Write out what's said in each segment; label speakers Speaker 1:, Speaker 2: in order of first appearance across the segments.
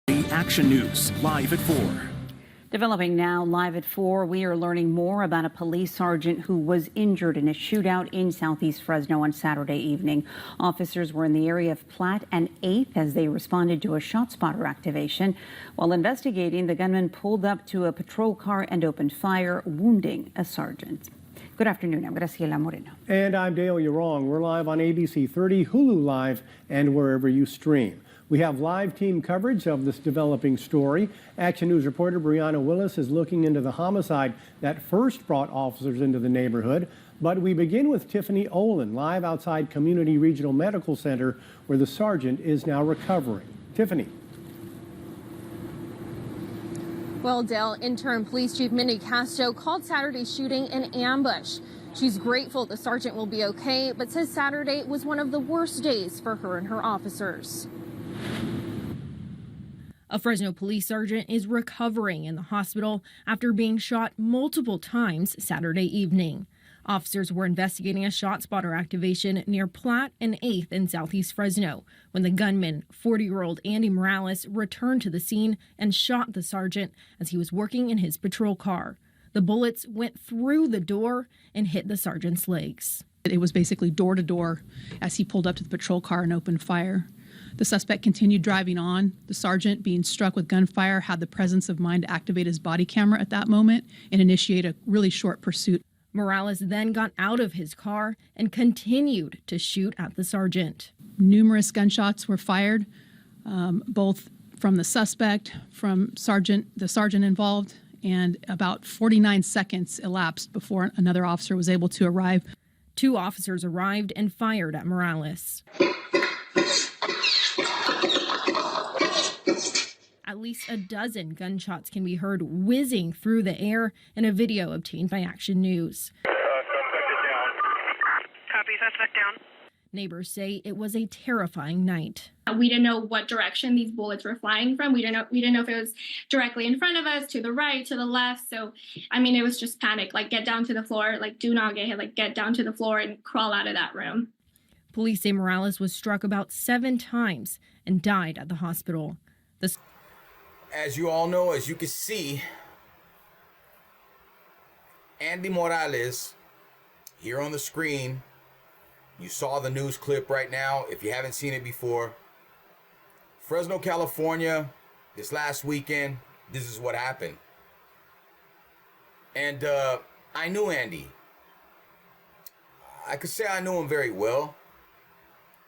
Speaker 1: Action News, live at 4.
Speaker 2: Developing now live at 4, we are learning more about a police sergeant who was injured in a shootout in southeast Fresno on Saturday evening. Officers were in the area of Platt and 8th as they responded to a shot spotter activation. While investigating, the gunman pulled up to a patrol car and opened fire, wounding a sergeant. Good afternoon. I'm Graciela Moreno.
Speaker 3: And I'm Dale You're We're live on ABC 30, Hulu Live, and wherever you stream. We have live team coverage of this developing story. Action News reporter Brianna Willis is looking into the homicide that first brought officers into the neighborhood. But we begin with Tiffany Olin, live outside Community Regional Medical Center, where the sergeant is now recovering. Tiffany.
Speaker 4: Well, Dale, interim police chief Mindy Castro called Saturday's shooting an ambush. She's grateful the sergeant will be okay, but says Saturday was one of the worst days for her and her officers.
Speaker 5: A Fresno police sergeant is recovering in the hospital after being shot multiple times Saturday evening. Officers were investigating a shot spotter activation near Platt and 8th in southeast Fresno when the gunman, 40-year-old Andy Morales, returned to the scene and shot the sergeant as he was working in his patrol car. The bullets went through the door and hit the sergeant's legs.
Speaker 6: It was basically door to door as he pulled up to the patrol car and opened fire. The suspect continued driving on. The sergeant, being struck with gunfire, had the presence of mind to activate his body camera at that moment and initiate a really short pursuit.
Speaker 5: Morales then got out of his car and continued to shoot at the sergeant.
Speaker 6: Numerous gunshots were fired, both from the suspect, from the sergeant involved, and about 49 seconds elapsed before another officer was able to arrive.
Speaker 5: 2 officers arrived and fired at Morales. At least a dozen gunshots can be heard whizzing through the air in a video obtained by Action News.
Speaker 7: Copy, suspect down.
Speaker 5: Neighbors say it was a terrifying night.
Speaker 8: We didn't know what direction these bullets were flying from. We didn't know if it was directly in front of us, to the right, to the left. So, I mean, it was just panic. Like, get down to the floor. Like, do not get hit. Like, get down to the floor and crawl out of that room.
Speaker 5: Police say Morales was struck about 7 times and died at the hospital.
Speaker 9: As you all know, as you can see, Andy Morales here on the screen. You saw the news clip right now. If you haven't seen it before, Fresno, California, this last weekend, this is what happened. And I knew Andy. I could say I knew him very well.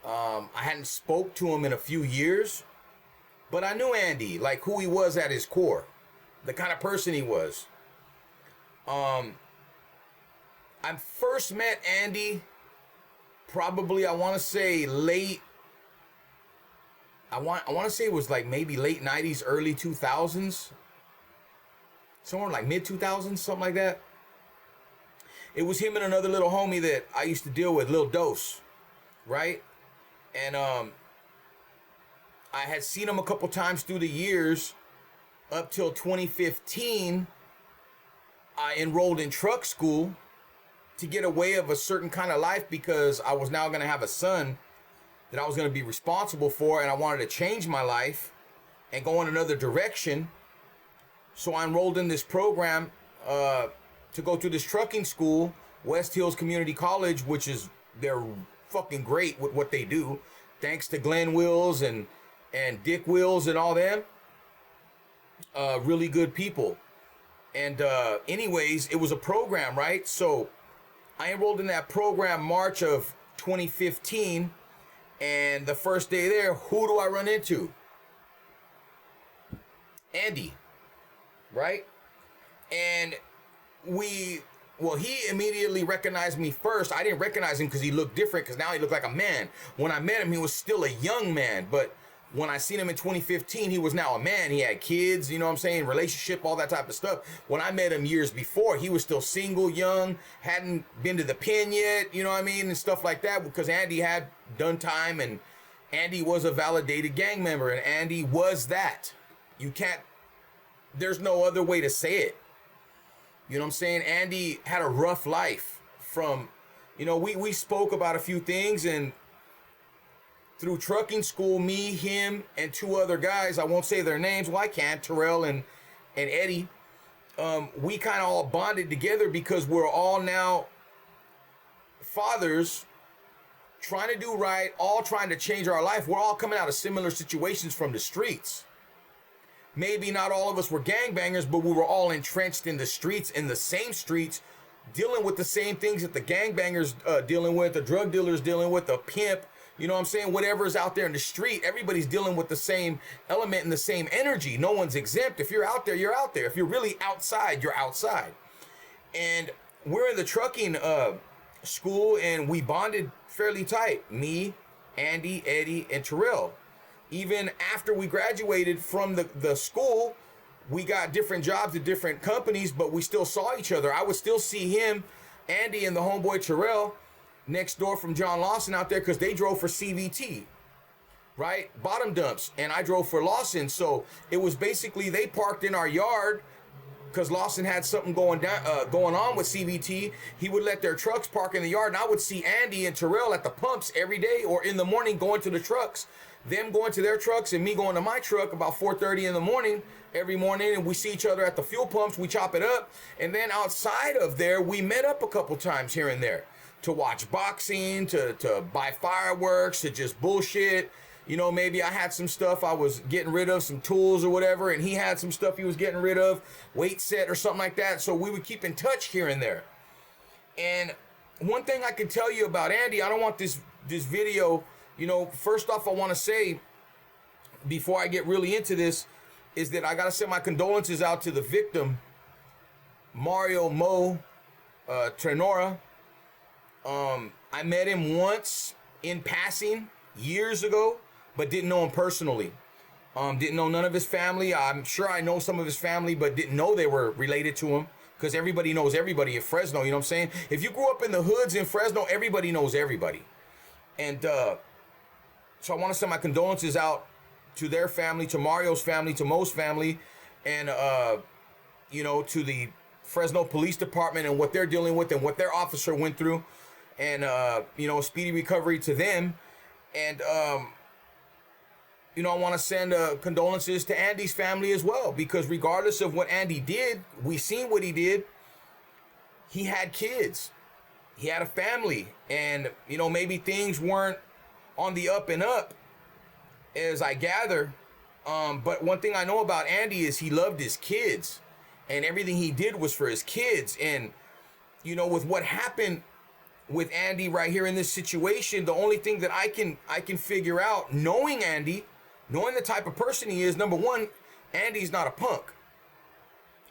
Speaker 9: I hadn't spoke to him in a few years. But I knew Andy, like who he was at his core, the kind of person he was. I first met Andy probably, I want to say it was like maybe late 90s, early 2000s. Somewhere like mid 2000s, something like that. It was him and another little homie that I used to deal with, Lil Dose, right? And I had seen him a couple times through the years up till 2015. I enrolled in truck school to get away of a certain kind of life because I was now going to have a son that I was going to be responsible for, and I wanted to change my life and go in another direction. So I enrolled in this program to go to this trucking school, West Hills Community College, which is, they're fucking great with what they do. Thanks to Glenn Wills and Dick Wills and all them. Really good people. And anyways, it was a program, right? So I enrolled in that program March of 2015. And the first day there, who do I run into? Andy, right? And he immediately recognized me first. I didn't recognize him because he looked different, because now he looked like a man. When I met him, he was still a young man. But when I seen him in 2015, he was now a man. He had kids, you know what I'm saying, relationship, all that type of stuff. When I met him years before, he was still single, young, hadn't been to the pen yet, you know what I mean, and stuff like that, because Andy had done time, and Andy was a validated gang member, and Andy was that. There's no other way to say it. You know what I'm saying? Andy had a rough life from, we spoke about a few things, and through trucking school, me, him, and two other guys, I won't say their names, well, I can't, Terrell and Eddie, we kind of all bonded together because we're all now fathers trying to do right, all trying to change our life. We're all coming out of similar situations from the streets. Maybe not all of us were gangbangers, but we were all entrenched in the streets, in the same streets, dealing with the same things that the gangbangers dealing with, the drug dealers dealing with, the pimp, you know what I'm saying? Whatever's out there in the street, everybody's dealing with the same element and the same energy. No one's exempt. If you're out there, you're out there. If you're really outside, you're outside. And we're in the trucking school, and we bonded fairly tight. Me, Andy, Eddie, and Terrell. Even after we graduated from the school, we got different jobs at different companies, but we still saw each other. I would still see him, Andy, and the homeboy Terrell next door from John Lawson out there because they drove for CVT, right? Bottom dumps. And I drove for Lawson. So it was basically they parked in our yard because Lawson had something going on with CVT. He would let their trucks park in the yard, and I would see Andy and Terrell at the pumps every day or in the morning going to the trucks, them going to their trucks and me going to my truck about 4:30 in the morning every morning, and we see each other at the fuel pumps, we chop it up, and then outside of there, we met up a couple times here and there to watch boxing, to buy fireworks, to just bullshit. You know, maybe I had some stuff I was getting rid of, some tools or whatever, and he had some stuff he was getting rid of, weight set or something like that. So we would keep in touch here and there. And one thing I can tell you about Andy, I don't want this video, you know, first off, I want to say, before I get really into this, is that I got to send my condolences out to the victim, Mario Mo Trenora. I met him once in passing years ago, but didn't know him personally. Didn't know none of his family. I'm sure I know some of his family, but didn't know they were related to him because everybody knows everybody in Fresno, you know what I'm saying? If you grew up in the hoods in Fresno, everybody knows everybody. And so I want to send my condolences out to their family, to Mario's family, to Mo's family, and, you know, to the Fresno Police Department and what they're dealing with and what their officer went through. And, you know, speedy recovery to them. And, you know, I want to send condolences to Andy's family as well, because regardless of what Andy did, we seen what he did. He had kids. He had a family. And, you know, maybe things weren't on the up and up, as I gather. But one thing I know about Andy is he loved his kids. And everything he did was for his kids. And, you know, with what happened with Andy right here in this situation, the only thing that I can figure out, knowing Andy, knowing the type of person he is, number one, Andy's not a punk.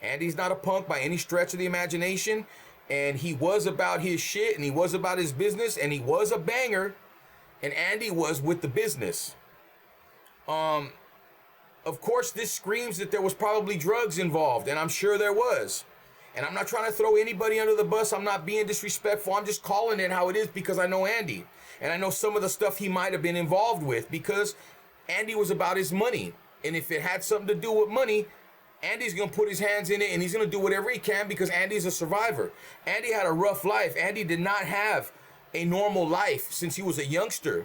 Speaker 9: Andy's not a punk by any stretch of the imagination. And he was about his shit, and he was about his business, and he was a banger. And Andy was with the business. Of course, this screams that there was probably drugs involved, and I'm sure there was. And I'm not trying to throw anybody under the bus. I'm not being disrespectful. I'm just calling it how it is because I know Andy. And I know some of the stuff he might have been involved with because Andy was about his money. And if it had something to do with money, Andy's going to put his hands in it, and he's going to do whatever he can because Andy's a survivor. Andy had a rough life. Andy did not have a normal life since he was a youngster.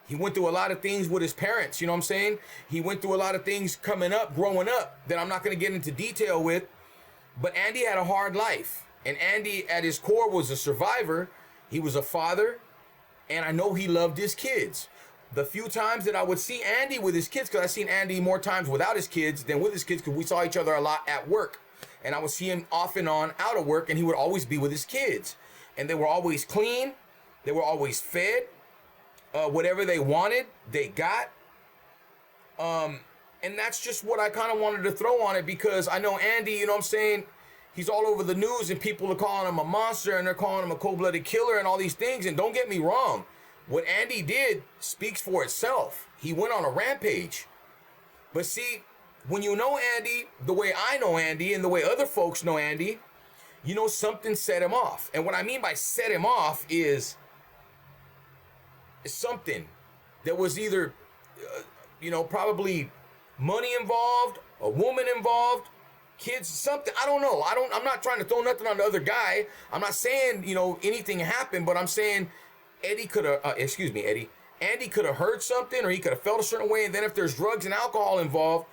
Speaker 9: He went through a lot of things with his parents, you know what I'm saying? He went through a lot of things coming up, growing up, that I'm not going to get into detail with. But Andy had a hard life. And Andy, at his core, was a survivor. He was a father. And I know he loved his kids. The few times that I would see Andy with his kids, because I've seen Andy more times without his kids than with his kids, because we saw each other a lot at work. And I would see him off and on out of work, and he would always be with his kids. And they were always clean. They were always fed. Whatever they wanted, they got. And that's just what I kind of wanted to throw on it, because I know Andy, you know what I'm saying, he's all over the news and people are calling him a monster and they're calling him a cold-blooded killer and all these things. And don't get me wrong, what Andy did speaks for itself. He went on a rampage. But see, when you know Andy the way I know Andy and the way other folks know Andy, you know something set him off. And what I mean by set him off is something that was either, you know, probably money involved, a woman involved, kids, something. I don't know. I'm not trying to throw nothing on the other guy. I'm not saying, you know, anything happened, but I'm saying Eddie could have, Eddie. Andy could have heard something or he could have felt a certain way. And then if there's drugs and alcohol involved,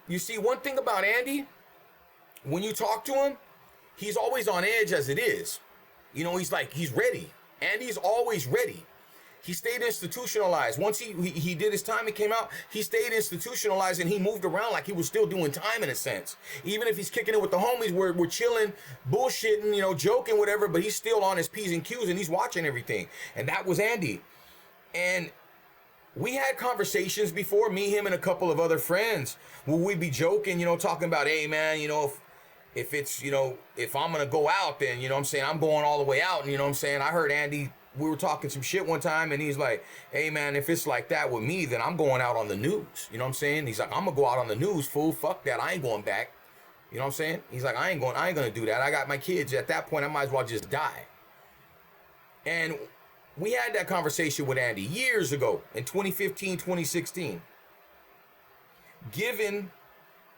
Speaker 9: you see, one thing about Andy, when you talk to him, he's always on edge as it is. You know, he's ready. Andy's always ready. He stayed institutionalized. Once he did his time and came out, he stayed institutionalized and he moved around like he was still doing time in a sense. Even if he's kicking it with the homies, we're chilling, bullshitting, you know, joking, whatever, but he's still on his P's and Q's and he's watching everything. And that was Andy. And we had conversations before, me, him, and a couple of other friends, where we'd be joking, you know, talking about, hey, man, you know, if it's, you know, if I'm going to go out, then, you know what I'm saying, I'm going all the way out. And, you know what I'm saying, I heard Andy, we were talking some shit one time, and he's like, hey, man, if it's like that with me, then I'm going out on the news. You know what I'm saying? He's like, I'm going to go out on the news, fool. Fuck that. I ain't going back. You know what I'm saying? He's like, I ain't going to do that. I got my kids. At that point, I might as well just die. And we had that conversation with Andy years ago in 2015, 2016. Given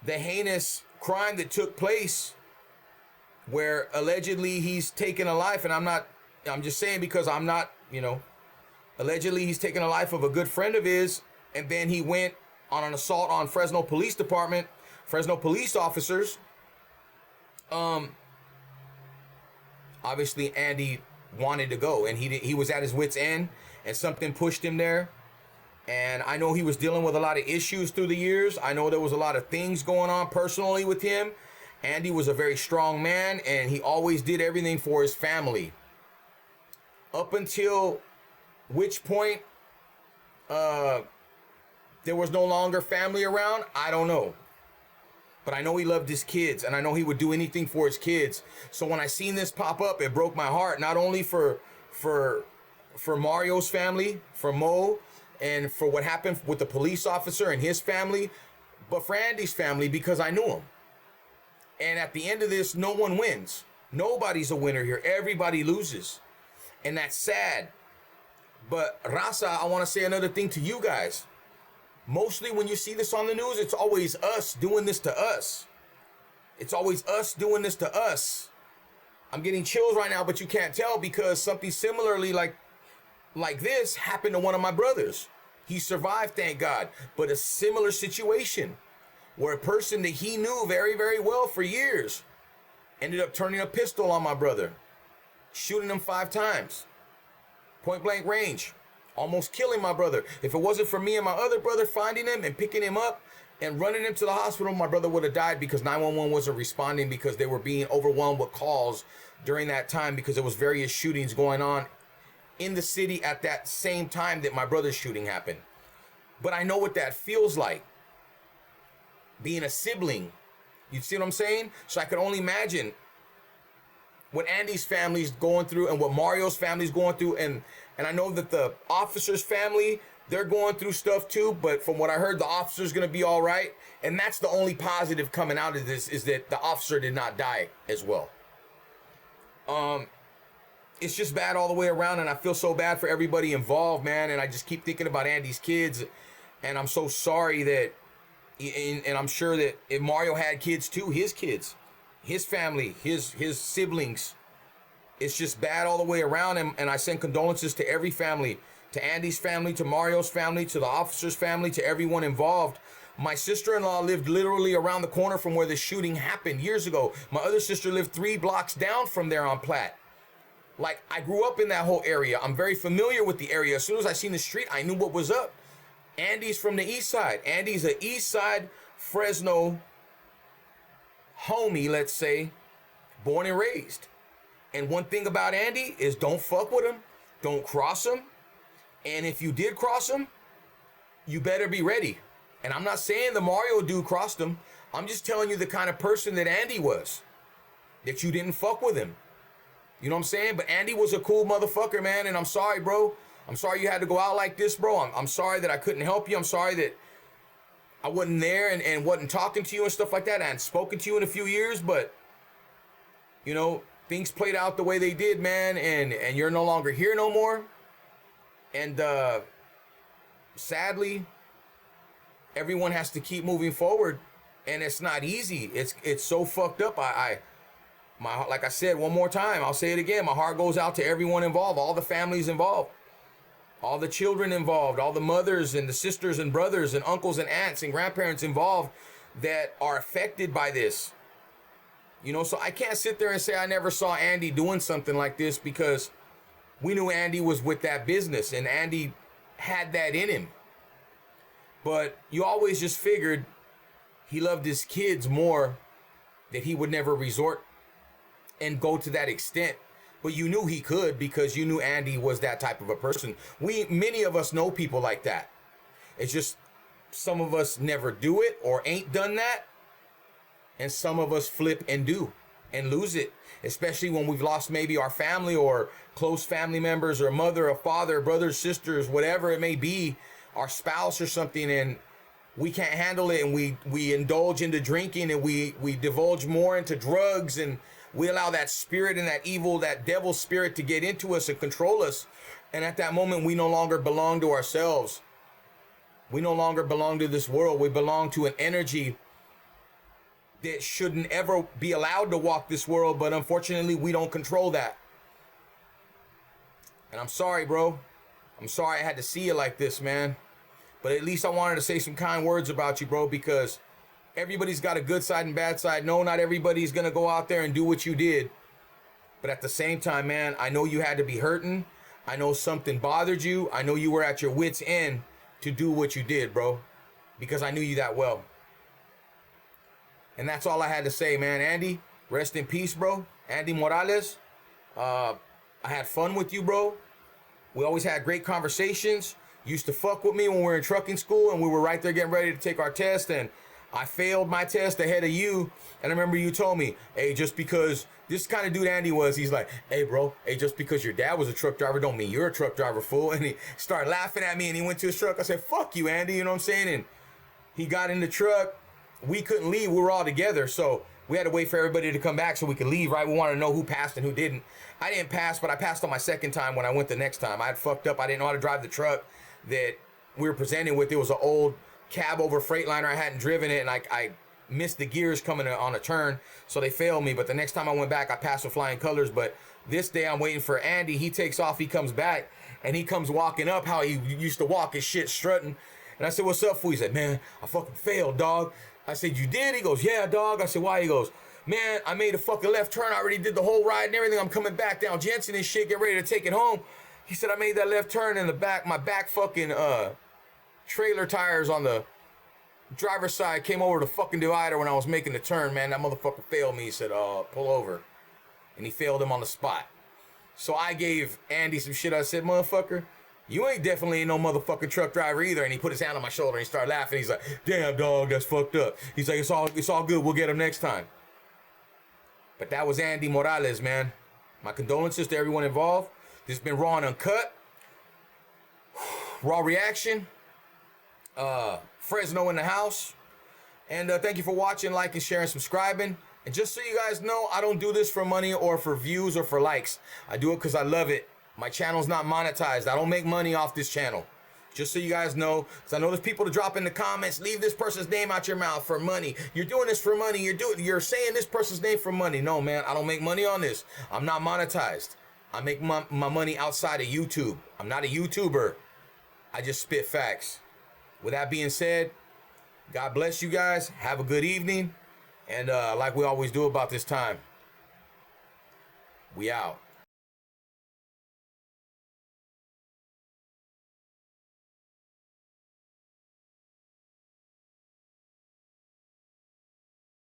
Speaker 9: the heinous crime that took place where allegedly he's taken a life, and I'm just saying because I'm not, you know, allegedly he's taken a life of a good friend of his, and then he went on an assault on Fresno Police Department, Fresno police officers. Obviously Andy wanted to go, and he was at his wit's end, and something pushed him there. And I know he was dealing with a lot of issues through the years. I know there was a lot of things going on personally with him. Andy was a very strong man, and he always did everything for his family. Up until which point there was no longer family around, I don't know. But I know he loved his kids, and I know he would do anything for his kids. So when I seen this pop up, it broke my heart, not only for Mario's family, for Mo, and for what happened with the police officer and his family, but for Andy's family, because I knew him. And at the end of this, no one wins. Nobody's a winner here. Everybody loses. And that's sad. But Raza, I want to say another thing to you guys. Mostly when you see this on the news, it's always us doing this to us. It's always us doing this to us. I'm getting chills right now, but you can't tell because something similarly like this happened to one of my brothers. He survived, thank God. But a similar situation where a person that he knew very, very well for years ended up turning a pistol on my brother, shooting him 5 times, point blank range, almost killing my brother. If it wasn't for me and my other brother finding him and picking him up and running him to the hospital, my brother would have died because 911 wasn't responding because they were being overwhelmed with calls during that time because there was various shootings going on in the city at that same time that my brother's shooting happened. But I know what that feels like, being a sibling. You see what I'm saying? So I could only imagine what Andy's family's going through and what Mario's family's going through. And I know that the officer's family, they're going through stuff too, but from what I heard, the officer's gonna be all right. And that's the only positive coming out of this, is that the officer did not die as well. It's just bad all the way around, and I feel so bad for everybody involved, man. And I just keep thinking about Andy's kids, and I'm so sorry that, and I'm sure that if Mario had kids too, his kids, his family, his siblings, it's just bad all the way around. And I send condolences to every family, to Andy's family, to Mario's family, to the officer's family, to everyone involved. My sister-in-law lived literally around the corner from where the shooting happened years ago. My other sister lived 3 blocks down from there on Platte. Like, I grew up in that whole area. I'm very familiar with the area. As soon as I seen the street, I knew what was up. Andy's from the east side. Andy's a east side Fresno homie, let's say, born and raised. And one thing about Andy is don't fuck with him. Don't cross him. And if you did cross him, you better be ready. And I'm not saying the Mario dude crossed him. I'm just telling you the kind of person that Andy was, that you didn't fuck with him. You know what I'm saying? But Andy was a cool motherfucker, man. And I'm sorry, bro. I'm sorry you had to go out like this, bro. I'm sorry that I couldn't help you. I'm sorry that I wasn't there and wasn't talking to you and stuff like that. I hadn't spoken to you in a few years, but, you know, things played out the way they did, man. And you're no longer here no more. And sadly, everyone has to keep moving forward. And it's not easy. It's so fucked up. Like I said one more time, I'll say it again. My heart goes out to everyone involved, all the families involved. all the children involved, all the mothers and the sisters and brothers and uncles and aunts and grandparents involved that are affected by this. You know, so I can't sit there and say I never saw Andy doing something like this, because we knew Andy was with that business and Andy had that in him. But you always just figured he loved his kids more, that he would never resort and go to that extent. But you knew he could, because you knew Andy was that type of a person. Many of us know people like that. It's just some of us never do it or ain't done that. And some of us flip and do and lose it, especially when we've lost maybe our family or close family members, or mother or father, brothers, sisters, whatever it may be, our spouse or something, and we can't handle it, and we indulge into drinking, and we divulge more into drugs, and we allow that spirit and that evil, that devil spirit to get into us and control us. And at that moment, we no longer belong to ourselves. We no longer belong to this world. We belong to an energy that shouldn't ever be allowed to walk this world, but unfortunately, we don't control that. And I'm sorry, bro. I'm sorry I had to see you like this, man. But at least I wanted to say some kind words about you, bro, because everybody's got a good side and bad side. No, not everybody's going to go out there and do what you did. But at the same time, man, I know you had to be hurting. I know something bothered you. I know you were at your wit's end to do what you did, bro, because I knew you that well. And that's all I had to say, man. Andy, rest in peace, bro. Andy Morales, I had fun with you, bro. We always had great conversations. You used to fuck with me when we were in trucking school, and we were right there getting ready to take our test, and I failed my test ahead of you. And I remember you told me, hey, just because this kind of dude Andy was, he's like, hey, bro, hey, just because your dad was a truck driver don't mean you're a truck driver, fool. And he started laughing at me, and he went to his truck. I said, fuck you, Andy, you know what I'm saying? And he got in the truck. We couldn't leave. We were all together, so we had to wait for everybody to come back so we could leave, right? We wanted to know who passed and who didn't. I didn't pass, but I passed on my second time when I went the next time. I had fucked up. I didn't know how to drive the truck that we were presenting with. It was an old cab over Freightliner. I hadn't driven it, and I missed the gears coming on a turn, so they failed me. But the next time I went back, I passed with flying colors. But this day, I'm waiting for Andy. He takes off. He comes back, and he comes walking up how he used to walk, his shit strutting. And I said, what's up, fool? He said, man, I fucking failed, dog. I said, you did? He goes, yeah, dog. I said, why? He goes, man, I made a fucking left turn. I already did the whole ride and everything. I'm coming back down Jensen and shit, get ready to take it home. He said, I made that left turn in the back. My back fucking trailer tires on the driver's side came over the fucking divider when I was making the turn, man. That motherfucker failed me. He said, pull over. And he failed him on the spot. So I gave Andy some shit. I said, motherfucker, you ain't definitely no motherfucking truck driver either. And he put his hand on my shoulder and he started laughing. He's like, damn, dog, that's fucked up. He's like, it's all good. We'll get him next time. But that was Andy Morales, man. My condolences to everyone involved. This has been Raw and Uncut. Raw reaction. Fresno in the house. And thank you for watching, liking, sharing, subscribing. And just so you guys know, I don't do this for money or for views or for likes. I do it because I love it. My channel's not monetized. I don't make money off this channel. Just so you guys know, because I know there's people to drop in the comments, leave this person's name out your mouth for money. You're doing this for money. You're saying this person's name for money. No, man, I don't make money on this. I'm not monetized. I make my money outside of YouTube. I'm not a YouTuber. I just spit facts. With that being said, God bless you guys. Have a good evening. And like we always do about this time, we out.